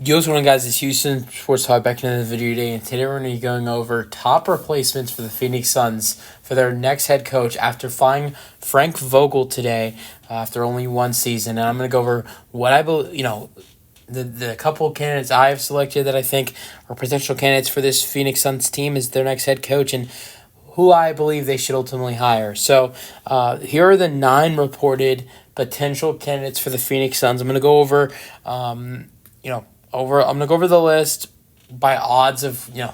Yo, what's going on, guys? It's Houston Sports Talk back into the video today, and today we're going to be going over top replacements for the Phoenix Suns for their next head coach after firing Frank Vogel today after only one season. And I'm going to go over what I believe, the couple of candidates I have selected that I think are potential candidates for this Phoenix Suns team as their next head coach and who I believe they should ultimately hire. So here are the 9 reported potential candidates for the Phoenix Suns. I'm going to go over, I'm gonna go over the list by odds of the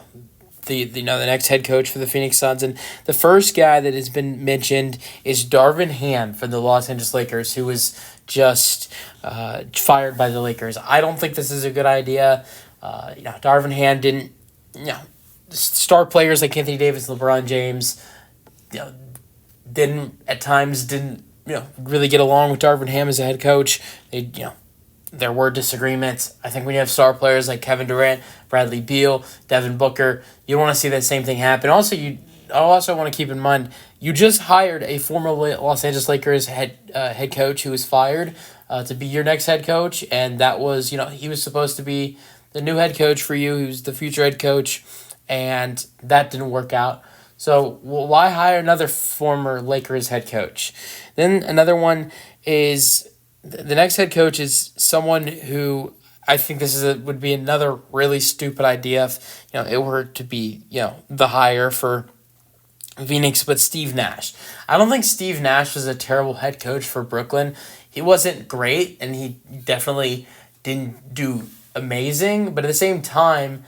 next head coach for the Phoenix Suns, and the first guy that has been mentioned is Darvin Ham from the Los Angeles Lakers, who was just fired by the Lakers. I don't think this is a good idea. Darvin Ham didn't, star players like Anthony Davis, LeBron James, didn't really get along with Darvin Ham as a head coach. There were disagreements. I think when you have star players like Kevin Durant, Bradley Beal, Devin Booker, you want to see that same thing happen. I also want to keep in mind, you just hired a former Los Angeles Lakers head coach who was fired to be your next head coach, and that was, he was supposed to be the new head coach for you. He was the future head coach, and that didn't work out. So why hire another former Lakers head coach? Then another one is the next head coach is someone who I think would be another really stupid idea if it were to be the hire for Phoenix, but Steve Nash. I don't think Steve Nash was a terrible head coach for Brooklyn. He wasn't great, and he definitely didn't do amazing. But at the same time,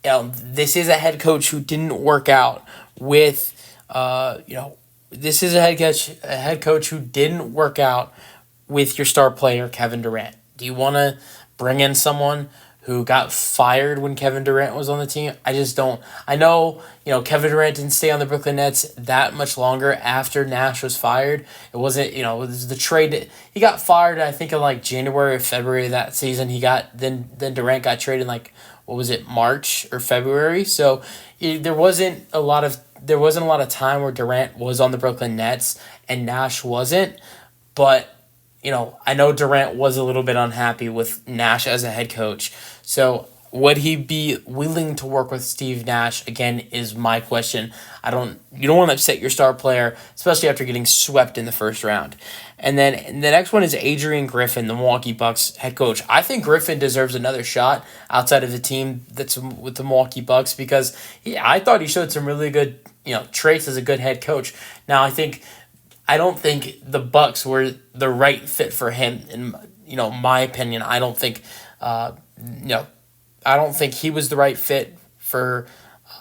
this is a head coach who didn't work out with this is a head coach who didn't work out with your star player, Kevin Durant. Do you want to bring in someone who got fired when Kevin Durant was on the team? I just don't. I know, Kevin Durant didn't stay on the Brooklyn Nets that much longer after Nash was fired. It wasn't, it was the trade. He got fired, I think, in like January or February of that season. Then Durant got traded in March or February. So there wasn't a lot of time where Durant was on the Brooklyn Nets and Nash wasn't. But I know Durant was a little bit unhappy with Nash as a head coach. So would he be willing to work with Steve Nash? Again, is my question. You don't want to upset your star player, especially after getting swept in the first round. And then the next one is Adrian Griffin, the Milwaukee Bucks head coach. I think Griffin deserves another shot outside of the team that's with the Milwaukee Bucks because I thought he showed some really good traits as a good head coach. Now I don't think the Bucks were the right fit for him. In my opinion, I don't think he was the right fit for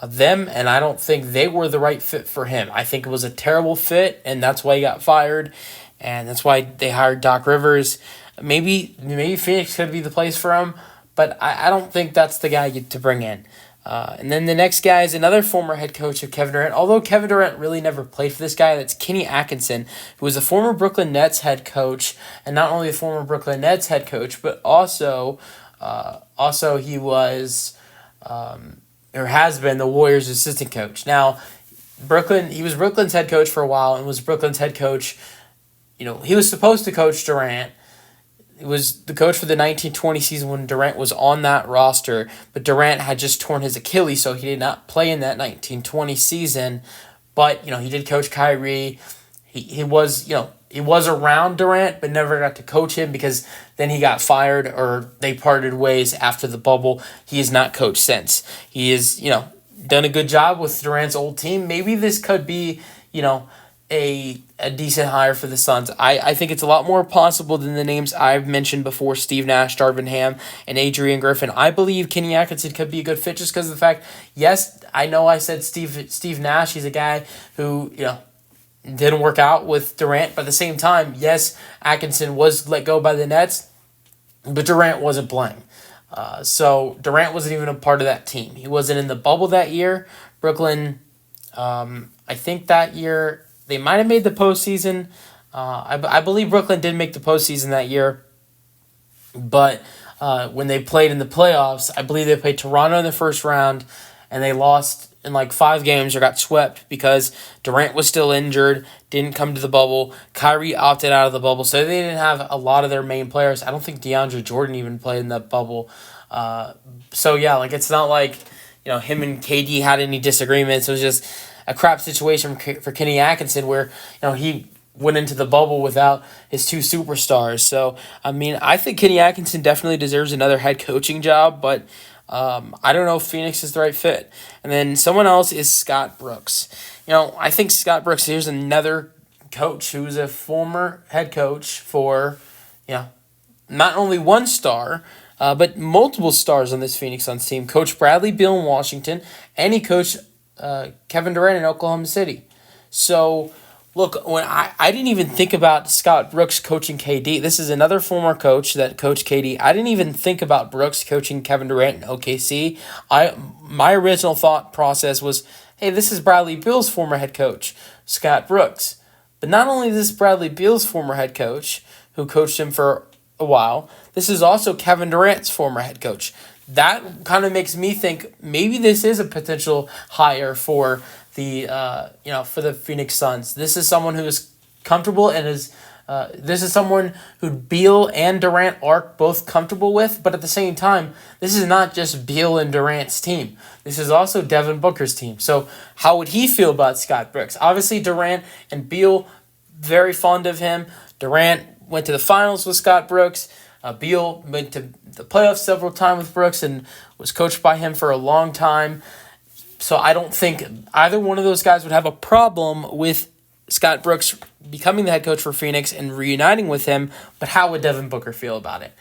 them, and I don't think they were the right fit for him. I think it was a terrible fit, and that's why he got fired, and that's why they hired Doc Rivers. Maybe Phoenix could be the place for him, but I don't think that's the guy to bring in. And then the next guy is another former head coach of Kevin Durant. Although Kevin Durant really never played for this guy, that's Kenny Atkinson, who was a former Brooklyn Nets head coach, and not only a former Brooklyn Nets head coach, but also he was or has been the Warriors' assistant coach. Now, he was Brooklyn's head coach for a while and was Brooklyn's head coach. He was supposed to coach Durant. He was the coach for the 1920 season when Durant was on that roster, but Durant had just torn his Achilles, so he did not play in that 1920 season. But he did coach Kyrie. He was around Durant, but never got to coach him because then he got fired or they parted ways after the bubble. He has not coached since. He has done a good job with Durant's old team. Maybe this could be a decent hire for the Suns. I think it's a lot more possible than the names I've mentioned before, Steve Nash, Darvin Ham, and Adrian Griffin. I believe Kenny Atkinson could be a good fit just because of the fact, yes, I know I said Steve Nash, he's a guy who, didn't work out with Durant, but at the same time, yes, Atkinson was let go by the Nets, but Durant wasn't playing. So Durant wasn't even a part of that team. He wasn't in the bubble that year. Brooklyn, I think that year, they might have made the postseason. I believe Brooklyn did make the postseason that year. But when they played in the playoffs, I believe they played Toronto in the first round, and they lost in like 5 games or got swept because Durant was still injured, didn't come to the bubble. Kyrie opted out of the bubble, so they didn't have a lot of their main players. I don't think DeAndre Jordan even played in that bubble. So yeah, like it's not like him and KD had any disagreements. It was just a crap situation for Kenny Atkinson where he went into the bubble without his 2 superstars. So I mean, I think Kenny Atkinson definitely deserves another head coaching job, but I don't know if Phoenix is the right fit. And then someone else is Scott Brooks. I think Scott Brooks, here's another coach who's a former head coach for, not only one star, but multiple stars on this Phoenix Suns team. Coach Bradley Beal in Washington, and he coached Kevin Durant in Oklahoma City. So, look, when I didn't even think about Scott Brooks coaching KD. This is another former coach that coached KD. I didn't even think about Brooks coaching Kevin Durant in OKC. My original thought process was, hey, this is Bradley Beal's former head coach, Scott Brooks. But not only is this Bradley Beal's former head coach, who coached him for a while, this is also Kevin Durant's former head coach. That kind of makes me think maybe this is a potential hire for the for the Phoenix Suns. This is someone who is comfortable and this is someone who Beal and Durant are both comfortable with, but at the same time, this is not just Beal and Durant's team. This is also Devin Booker's team. So how would he feel about Scott Brooks? Obviously, Durant and Beal, very fond of him. Durant went to the finals with Scott Brooks. Beal went to the playoffs several times with Brooks and was coached by him for a long time. So I don't think either one of those guys would have a problem with Scott Brooks becoming the head coach for Phoenix and reuniting with him. But how would Devin Booker feel about it?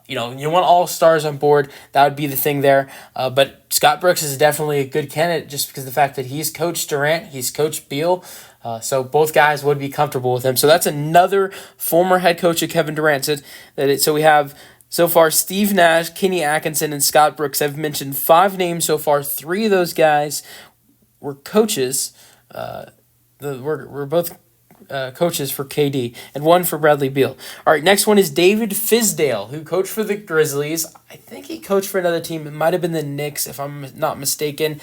You want all stars on board. That would be the thing there. But Scott Brooks is definitely a good candidate just because of the fact that he's coached Durant, he's coached Beal. So both guys would be comfortable with him. So that's another former head coach of Kevin Durant. So we have so far Steve Nash, Kenny Atkinson, and Scott Brooks. I've mentioned 5 names so far. 3 of those guys were coaches. We're both coaches for KD, and 1 for Bradley Beal. All right, next one is David Fizdale, who coached for the Grizzlies. I think he coached for another team. It might have been the Knicks, if I'm not mistaken.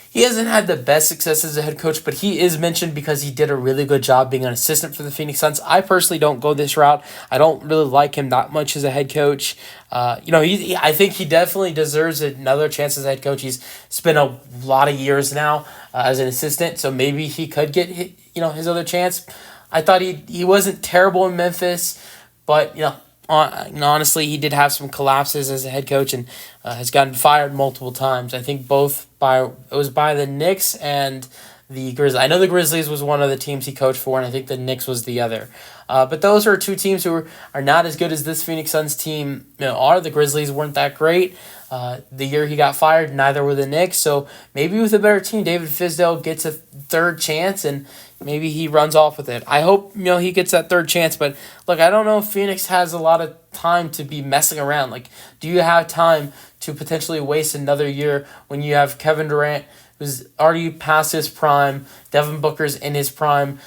He hasn't had the best success as a head coach, but he is mentioned because he did a really good job being an assistant for the Phoenix Suns. I personally don't go this route. I don't really like him that much as a head coach. I think he definitely deserves another chance as a head coach. He's spent a lot of years now as an assistant, so maybe he could get his other chance. I thought he wasn't terrible in Memphis, but honestly, he did have some collapses as a head coach and has gotten fired multiple times. I think it was by the Knicks and the Grizzlies. I know the Grizzlies was one of the teams he coached for, and I think the Knicks was the other. But those are 2 teams who are not as good as this Phoenix Suns team are. The Grizzlies weren't that great. The year he got fired, neither were the Knicks. So maybe with a better team, David Fizdale gets a third chance and maybe he runs off with it. I hope he gets that third chance. But look, I don't know if Phoenix has a lot of time to be messing around. Like, do you have time to potentially waste another year when you have Kevin Durant, who's already past his prime, Devin Booker's in his prime,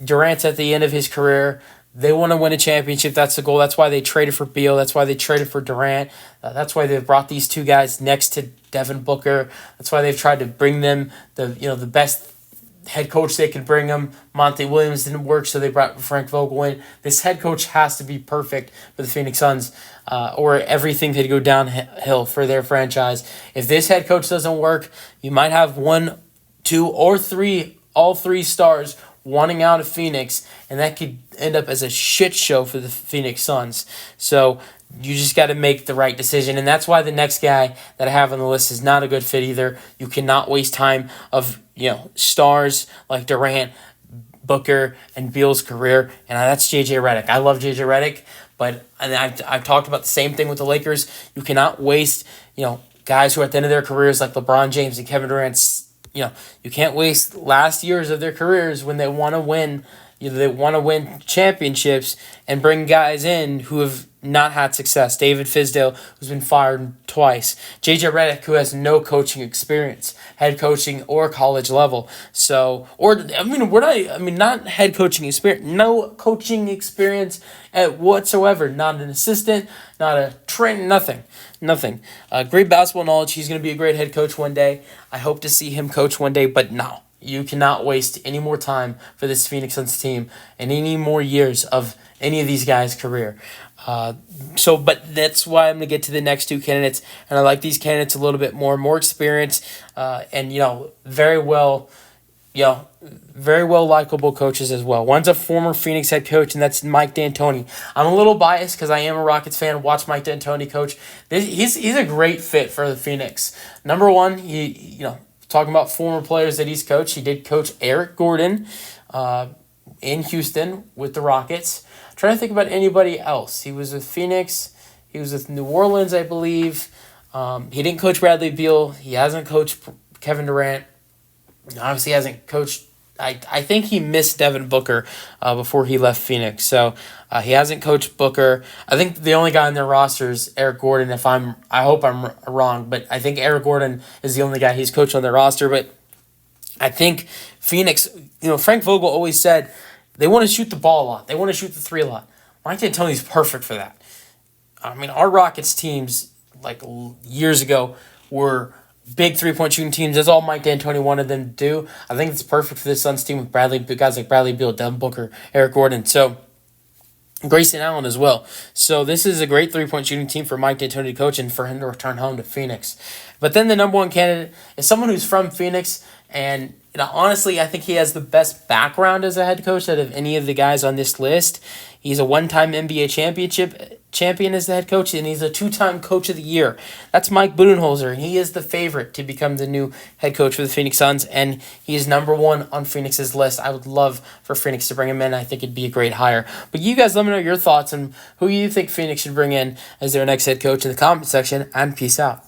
Durant's at the end of his career. They want to win a championship. That's the goal. That's why they traded for Beal. That's why they traded for Durant. That's why they've brought these 2 guys next to Devin Booker. That's why they've tried to bring them the best head coach they could bring them. Monty Williams didn't work, so they brought Frank Vogel in. This head coach has to be perfect for the Phoenix Suns, or everything could go downhill for their franchise. If this head coach doesn't work, you might have 1, 2, or 3, all 3 stars wanting out of Phoenix, and that could end up as a shit show for the Phoenix Suns. So you just got to make the right decision, and that's why the next guy that I have on the list is not a good fit either. You cannot waste time of stars like Durant, Booker, and Beal's career, and that's J.J. Redick. I love J.J. Redick, but I've talked about the same thing with the Lakers. You cannot waste guys who are at the end of their careers like LeBron James and Kevin Durant. You can't waste last years of their careers when they want to win. They want to win championships and bring guys in who have not had success. David Fizdale, who's been fired twice. J.J. Redick, who has no coaching experience, head coaching or college level. Not head coaching experience, no coaching experience whatsoever. Not an assistant, not a train nothing. Great basketball knowledge. He's going to be a great head coach one day. I hope to see him coach one day, but no. You cannot waste any more time for this Phoenix Suns team and any more years of any of these guys' career. But that's why I'm going to get to the next two candidates, and I like these candidates a little bit more experience, and very well likable coaches as well. One's a former Phoenix head coach, and that's Mike D'Antoni. I'm a little biased because I am a Rockets fan. Watch Mike D'Antoni coach. He's a great fit for the Phoenix. Number one, talking about former players that he's coached, he did coach Eric Gordon in Houston with the Rockets. I'm trying to think about anybody else. He was with Phoenix. He was with New Orleans, I believe. He didn't coach Bradley Beal. He hasn't coached Kevin Durant. Obviously, he hasn't coached. I think he missed Devin Booker before he left Phoenix. So he hasn't coached Booker. I think the only guy on their roster is Eric Gordon. I hope I'm wrong, but I think Eric Gordon is the only guy he's coached on their roster. But I think Phoenix, Frank Vogel always said they want to shoot the ball a lot. They want to shoot the three a lot. Mike D'Antoni's perfect for that. I mean, our Rockets teams, like years ago, were big three-point shooting teams. That's all Mike D'Antoni wanted them to do. I think it's perfect for this Suns team with guys like Bradley Beal, Devin Booker, Eric Gordon. So Grayson Allen as well. So this is a great three-point shooting team for Mike D'Antoni to coach and for him to return home to Phoenix. But then the number one candidate is someone who's from Phoenix, and honestly, I think he has the best background as a head coach out of any of the guys on this list. He's a one-time NBA champion as the head coach, and he's a two-time coach of the year. That's Mike Budenholzer, and he is the favorite to become the new head coach for the Phoenix Suns, and he is number one on Phoenix's list. I would love for Phoenix to bring him in. I think it'd be a great hire. But you guys let me know your thoughts on who you think Phoenix should bring in as their next head coach in the comment section, and peace out.